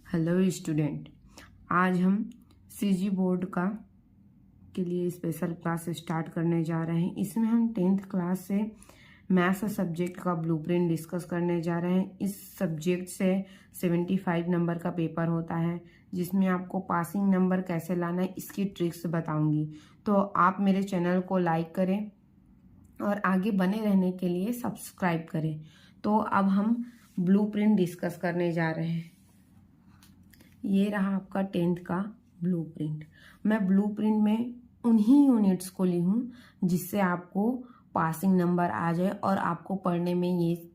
Hello student, आज हम CG board के लिए स्पेशल क्लास स्टार्ट करने जा रहे हैं। इसमें हम 10th क्लास से मैथ्स सब्जेक्ट का ब्लूप्रिंट डिस्कस करने जा रहे हैं। इस सब्जेक्ट से 75 नंबर का पेपर होता है, जिसमें आपको पासिंग नंबर कैसे लाना है इसकी ट्रिक्स बताऊंगी। तो आप मेरे चैनल को लाइक करें और आगे बने रहने के लिए सब्सक्राइब करें। तो अब हम ब्लूप्रिंट डिस्कस करने जा रहे हैं। ये रहा आपका 10th का ब्लूप्रिंट। मैं ब्लूप्रिंट में उन्हीं यूनिट्स को ली हूँ जिससे आपको पासिंग नंबर आ जाए और आपको पढ़ने में ये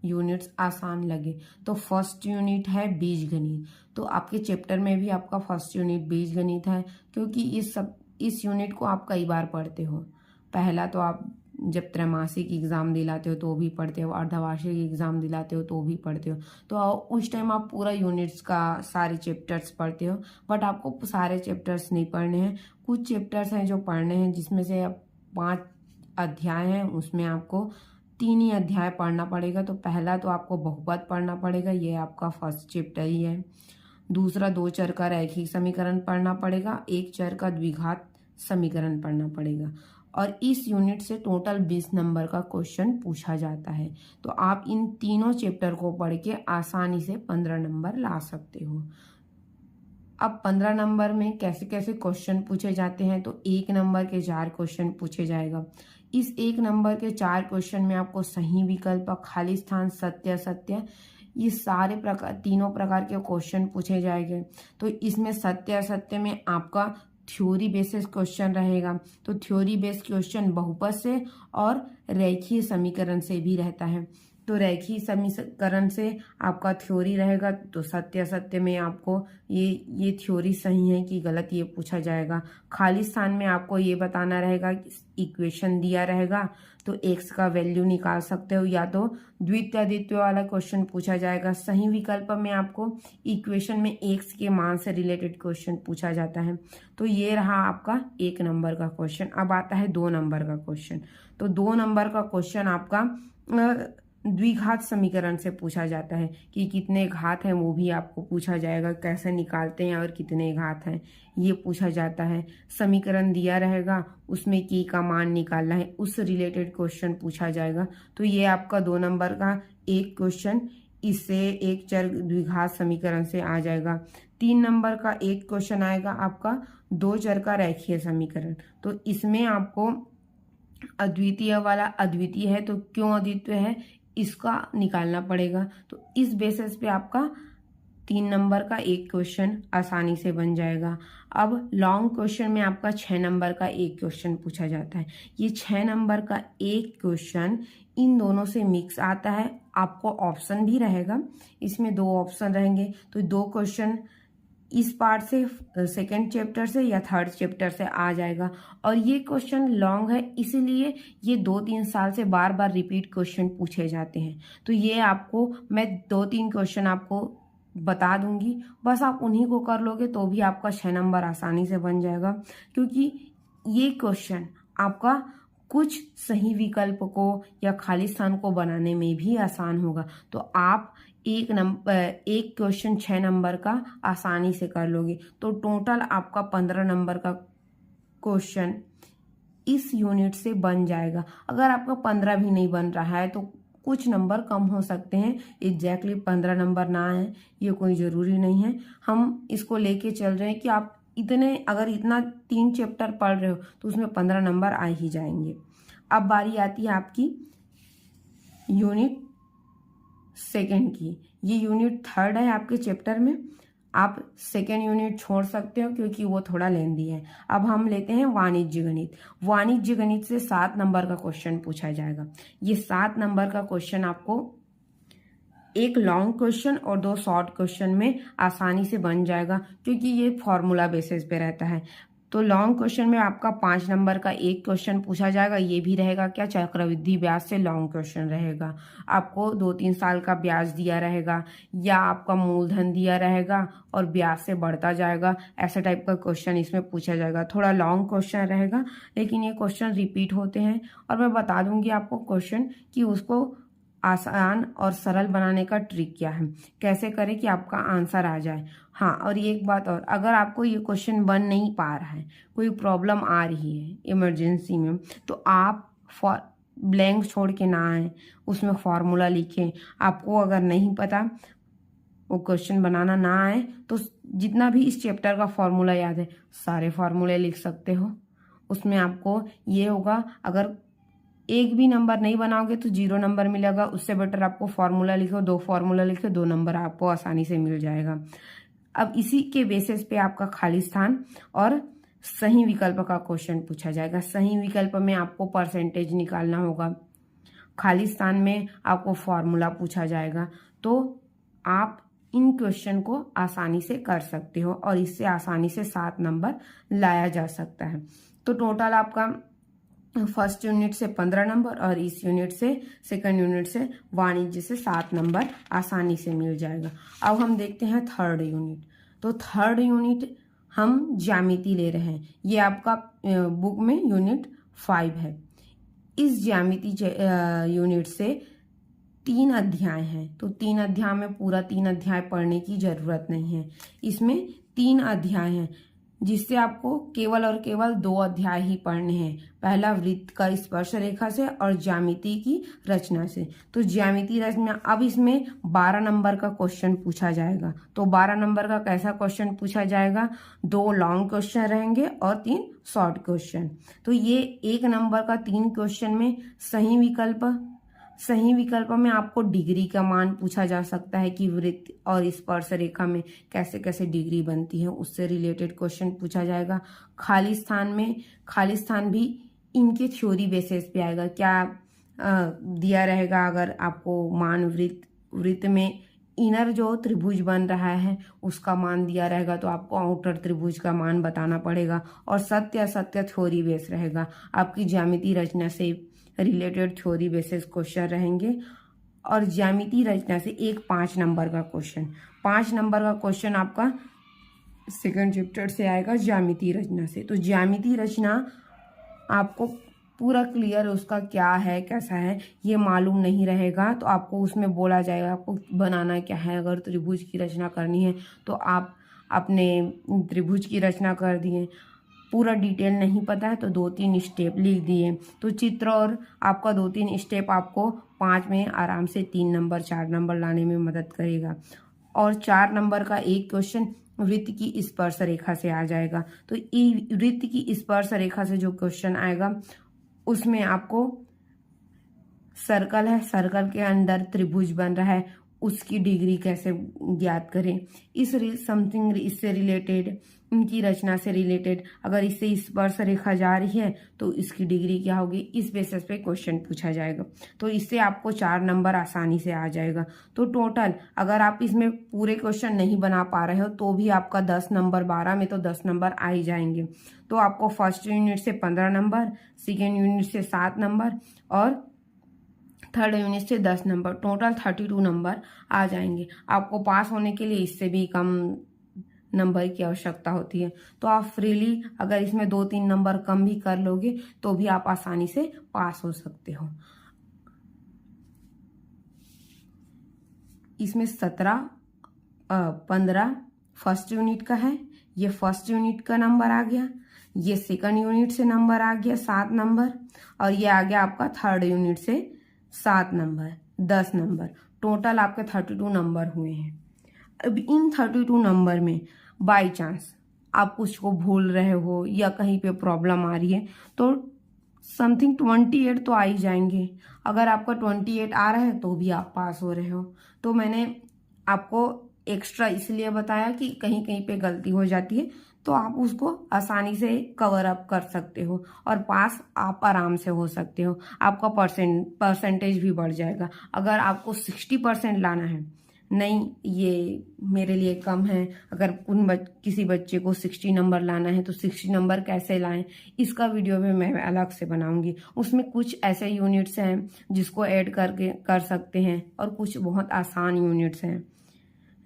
यूनिट्स आसान लगे। तो फर्स्ट यूनिट है बीजगणित। तो आपके चैप्टर में भी आपका फर्स्ट यूनिट बीजगणित है, क्योंकि इस यूनिट को आप कई बार पढ़ते हो। पहला तो आप जब त्रैमासिक एग्जाम दिलाते हो तो भी पढ़ते हो, अर्धवार्षिक एग्जाम दिलाते हो तो भी पढ़ते हो। तो उस टाइम आप पूरा यूनिट्स का सारे चैप्टर्स पढ़ते हो, बट आपको सारे चैप्टर्स नहीं पढ़ने हैं। कुछ चैप्टर्स हैं जो पढ़ने हैं, जिसमें से 5 अध्याय हैं, उसमें आपको 3 ही अध्याय पढ़ना पड़ेगा। तो पहला तो आपको बहुपद पढ़ना पड़ेगा, ये आपका फर्स्ट चैप्टर ही है। दूसरा 2 चर का रैखिक समीकरण पढ़ना पड़ेगा, 1 चर का द्विघात समीकरण पढ़ना पड़ेगा। और इस यूनिट से टोटल 20 नंबर का क्वेश्चन पूछा जाता है। तो आप इन तीनों चैप्टर को पढ़ के आसानी से 15 नंबर ला सकते हो। अब 15 नंबर में कैसे कैसे क्वेश्चन पूछे जाते हैं, तो 1 नंबर के 4 क्वेश्चन पूछे जाएगा। इस 1 नंबर के 4 क्वेश्चन में आपको सही विकल्प, खाली स्थान, सत्य असत्य, ये सारे तीनों प्रकार के क्वेश्चन पूछे जाएंगे। तो इसमें सत्य असत्य में आपका थ्योरी बेसिस क्वेश्चन रहेगा। तो थ्योरी बेस्ड क्वेश्चन बहुपद से और रेखीय समीकरण से भी रहता है। तो रेखीय समीकरण से आपका थ्योरी रहेगा, तो सत्य असत्य में आपको ये थ्योरी सही है कि गलत ये पूछा जाएगा। खाली स्थान में आपको ये बताना रहेगा कि इक्वेशन दिया रहेगा तो x का वैल्यू निकाल सकते हो, या तो द्वितीय अद्वितीय वाला क्वेश्चन पूछा जाएगा। सही विकल्प में आपको इक्वेशन में x के मान से रिलेटेड क्वेश्चन पूछा जाता है। तो ये रहा आपका 1 नंबर का क्वेश्चन। अब आता है 2 नंबर का क्वेश्चन। तो 2 नंबर का क्वेश्चन आपका द्विघात समीकरण से पूछा जाता है कि कितने घात हैं, वो भी आपको पूछा जाएगा। कैसे निकालते हैं और कितने घात हैं ये पूछा जाता है। समीकरण दिया रहेगा, उसमें की का मान निकालना है, उस रिलेटेड क्वेश्चन पूछा जाएगा। तो ये आपका 2 नंबर का एक क्वेश्चन इससे 1 चर द्विघात समीकरण से आ जाएगा। 3 नंबर का एक क्वेश्चन आएगा आपका 2 चर का रेखीय समीकरण। तो इसमें आपको अद्वितीय वाला अद्वितीय है, तो क्यों अद्वितीय है इसका निकालना पड़ेगा। तो इस बेसिस पे आपका 3 नंबर का एक क्वेश्चन आसानी से बन जाएगा। अब लॉन्ग क्वेश्चन में आपका 6 नंबर का एक क्वेश्चन पूछा जाता है। ये 6 नंबर का एक क्वेश्चन इन दोनों से मिक्स आता है। आपको ऑप्शन भी रहेगा, इसमें 2 ऑप्शन रहेंगे। तो 2 क्वेश्चन इस पार्ट से सेकेंड चैप्टर से या थर्ड चैप्टर से आ जाएगा। और ये क्वेश्चन लॉन्ग है, इसीलिए ये 2-3 साल से बार बार रिपीट क्वेश्चन पूछे जाते हैं। तो ये आपको मैं 2-3 क्वेश्चन आपको बता दूंगी, बस आप उन्हीं को कर लोगे तो भी आपका 6 नंबर आसानी से बन जाएगा। क्योंकि ये क्वेश्चन आपका कुछ सही विकल्प को या खाली स्थान को बनाने में भी आसान होगा। तो आप एक क्वेश्चन 6 नंबर का आसानी से कर लोगे। तो टोटल आपका 15 नंबर का क्वेश्चन इस यूनिट से बन जाएगा। अगर आपका 15 भी नहीं बन रहा है तो कुछ नंबर कम हो सकते हैं, एग्जैक्टली 15 नंबर ना है ये कोई जरूरी नहीं है। हम इसको लेके चल रहे हैं कि आप अगर इतना 3 चैप्टर पढ़ रहे हो तो उसमें 15 नंबर आ ही जाएंगे। अब बारी आती है आपकी यूनिट सेकेंड की। ये यूनिट 3rd है आपके चैप्टर में। आप सेकेंड यूनिट छोड़ सकते हो क्योंकि वो थोड़ा लेंदी है। अब हम लेते हैं वाणिज्य गणित। वाणिज्य गणित से 7 नंबर का क्वेश्चन पूछा जाएगा। ये 7 नंबर का क्वेश्चन आपको एक लॉन्ग क्वेश्चन और 2 शॉर्ट क्वेश्चन में आसानी से बन जाएगा, क्योंकि ये फॉर्मूला बेसिस पे रहता है। तो लॉन्ग क्वेश्चन में आपका 5 नंबर का एक क्वेश्चन पूछा जाएगा। ये भी रहेगा क्या, चक्रवृद्धि ब्याज से लॉन्ग क्वेश्चन रहेगा। आपको 2-3 साल का ब्याज दिया रहेगा, या आपका मूलधन दिया रहेगा और ब्याज से बढ़ता जाएगा, ऐसा टाइप का क्वेश्चन इसमें पूछा जाएगा। थोड़ा लॉन्ग क्वेश्चन रहेगा, लेकिन ये क्वेश्चन रिपीट होते हैं। और मैं बता दूंगी आपको क्वेश्चन कि उसको आसान और सरल बनाने का ट्रिक क्या है, कैसे करें कि आपका आंसर आ जाए। हाँ, और एक बात और, अगर आपको ये क्वेश्चन बन नहीं पा रहा है, कोई प्रॉब्लम आ रही है इमरजेंसी में, तो आप ब्लैंक छोड़ के ना आए, उसमें फॉर्मूला लिखें। आपको अगर नहीं पता, वो क्वेश्चन बनाना ना आए, तो जितना भी इस चैप्टर का फॉर्मूला याद है सारे फॉर्मूले लिख सकते हो। उसमें आपको ये होगा, अगर एक भी नंबर नहीं बनाओगे तो 0 नंबर मिलेगा। उससे बेटर आपको फॉर्मूला लिखो, 2 फॉर्मूला लिखो, 2 नंबर आपको आसानी से मिल जाएगा। अब इसी के बेसिस पे आपका खाली स्थान और सही विकल्प का क्वेश्चन पूछा जाएगा। सही विकल्प में आपको परसेंटेज निकालना होगा, खाली स्थान में आपको फॉर्मूला पूछा जाएगा। तो आप इन क्वेश्चन को आसानी से कर सकते हो और इससे आसानी से 7 नंबर लाया जा सकता है। तो टोटल आपका फर्स्ट यूनिट से 15 नंबर और इस यूनिट से, सेकंड यूनिट से, वाणिज्य से 7 नंबर आसानी से मिल जाएगा। अब हम देखते हैं थर्ड यूनिट। तो थर्ड यूनिट हम ज्यामिति ले रहे हैं। ये आपका बुक में यूनिट 5 है। इस ज्यामिति यूनिट से 3 अध्याय हैं। तो 3 अध्याय में पूरा 3 अध्याय पढ़ने की जरूरत नहीं है। इसमें 3 अध्याय हैं, जिससे आपको केवल और केवल 2 अध्याय ही पढ़ने हैं। पहला वृत्त का स्पर्श रेखा से और ज्यामिति की रचना से। तो ज्यामिति रचना, अब इसमें 12 नंबर का क्वेश्चन पूछा जाएगा। तो 12 नंबर का कैसा क्वेश्चन पूछा जाएगा, 2 लॉन्ग क्वेश्चन रहेंगे और 3 शॉर्ट क्वेश्चन। तो ये 1 नंबर का 3 क्वेश्चन में सही विकल्प में आपको डिग्री का मान पूछा जा सकता है कि वृत्त और स्पर्श रेखा में कैसे कैसे डिग्री बनती है, उससे रिलेटेड क्वेश्चन पूछा जाएगा। खाली स्थान भी इनके थ्योरी बेसिस पे आएगा। क्या दिया रहेगा, अगर आपको मान वृत्त में इनर जो त्रिभुज बन रहा है उसका मान दिया रहेगा, तो आपको आउटर त्रिभुज का मान बताना पड़ेगा। और सत्य असत्य थ्योरी बेस रहेगा। आपकी ज्यामिति रचना से रिलेटेड थ्योरी बेसिस क्वेश्चन रहेंगे। और ज्यामिति रचना से एक 5 नंबर का क्वेश्चन, 5 नंबर का क्वेश्चन आपका सेकंड चैप्टर से आएगा ज्यामिति रचना से। तो ज्यामिति रचना आपको पूरा क्लियर उसका क्या है कैसा है ये मालूम नहीं रहेगा, तो आपको उसमें बोला जाएगा आपको बनाना क्या है। अगर त्रिभुज की रचना करनी है तो आप अपने त्रिभुज की रचना कर दिए। पूरा डिटेल नहीं पता है तो 2-3 स्टेप लिख दिए। तो चित्र और आपका 2-3 स्टेप आपको 5 में आराम से 3 नंबर 4 नंबर लाने में मदद करेगा। और 4 नंबर का एक क्वेश्चन वृत्त की स्पर्श रेखा से आ जाएगा। तो वृत्त की स्पर्श रेखा से जो क्वेश्चन आएगा उसमें आपको सर्कल है, सर्कल के अंदर त्रिभुज बन रहा है, उसकी डिग्री कैसे ज्ञात करें। समथिंग इससे रिलेटेड, इनकी रचना से रिलेटेड, अगर इससे स्पर्श रेखा जा रही है तो इसकी डिग्री क्या होगी, इस बेसिस पे क्वेश्चन पूछा जाएगा। तो इससे आपको 4 नंबर आसानी से आ जाएगा। तो टोटल अगर आप इसमें पूरे क्वेश्चन नहीं बना पा रहे हो तो भी आपका 10 नंबर, 12 में तो 10 नंबर आ ही जाएंगे। तो आपको फर्स्ट यूनिट से 15 नंबर, सेकेंड यूनिट से 7 नंबर और थर्ड यूनिट से 10 नंबर, टोटल 32 नंबर आ जाएंगे। आपको पास होने के लिए इससे भी कम नंबर की आवश्यकता होती है। तो आप फ्रीली अगर इसमें 2-3 नंबर कम भी कर लोगे तो भी आप आसानी से पास हो सकते हो। इसमें 15 फर्स्ट यूनिट का है, ये फर्स्ट यूनिट का नंबर आ गया। ये सेकंड यूनिट से नंबर आ गया 7 नंबर, और ये आ गया आपका थर्ड यूनिट से 7 नंबर, 10 नंबर। टोटल आपके 32 नंबर हुए हैं। अब इन 32 नंबर में बाय चांस आप कुछ को भूल रहे हो या कहीं पे प्रॉब्लम आ रही है तो समथिंग 28 तो आ ही जाएंगे। अगर आपका 28 आ रहा है तो भी आप पास हो रहे हो। तो मैंने आपको एक्स्ट्रा इसलिए बताया कि कहीं कहीं पे गलती हो जाती है तो आप उसको आसानी से कवर अप कर सकते हो और पास आप आराम से हो सकते हो। आपका परसेंटेज भी बढ़ जाएगा। अगर आपको 60% लाना है, नहीं ये मेरे लिए कम है, अगर किसी बच्चे को 60 नंबर लाना है तो 60 नंबर कैसे लाएं, इसका वीडियो भी मैं अलग से बनाऊंगी। उसमें कुछ ऐसे यूनिट्स हैं जिसको ऐड करके कर सकते हैं और कुछ बहुत आसान यूनिट्स हैं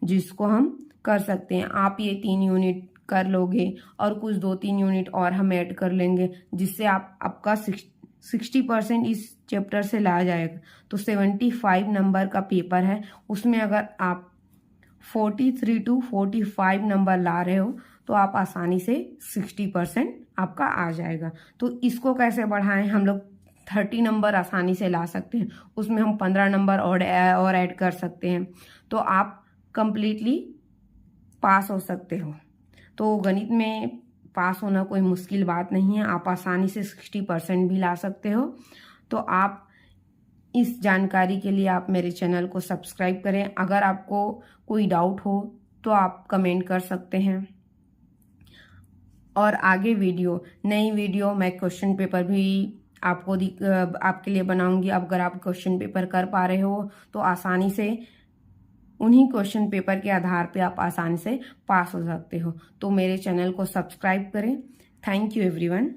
जिसको हम कर सकते हैं। आप ये 3 यूनिट कर लोगे और कुछ 2-3 यूनिट और हम ऐड कर लेंगे जिससे आपका 60% इस चैप्टर से ला जाएगा तो 75 नंबर का पेपर है, उसमें अगर आप 43 to 45 नंबर ला रहे हो तो आप आसानी से 60% आपका आ जाएगा। तो इसको कैसे बढ़ाएं, हम लोग 30 नंबर आसानी से ला सकते हैं, उसमें हम 15 नंबर और ऐड कर सकते हैं, तो आप कंप्लीटली पास हो सकते हो। तो गणित में पास होना कोई मुश्किल बात नहीं है, आप आसानी से 60% भी ला सकते हो। तो आप इस जानकारी के लिए आप मेरे चैनल को सब्सक्राइब करें। अगर आपको कोई डाउट हो तो आप कमेंट कर सकते हैं, और आगे नई वीडियो मैं क्वेश्चन पेपर भी आपके लिए बनाऊंगी। अगर आप क्वेश्चन पेपर कर पा रहे हो तो आसानी से उन्हीं क्वेश्चन पेपर के आधार पे आप आसानी से पास हो सकते हो। तो मेरे चैनल को सब्सक्राइब करें। Thank you everyone.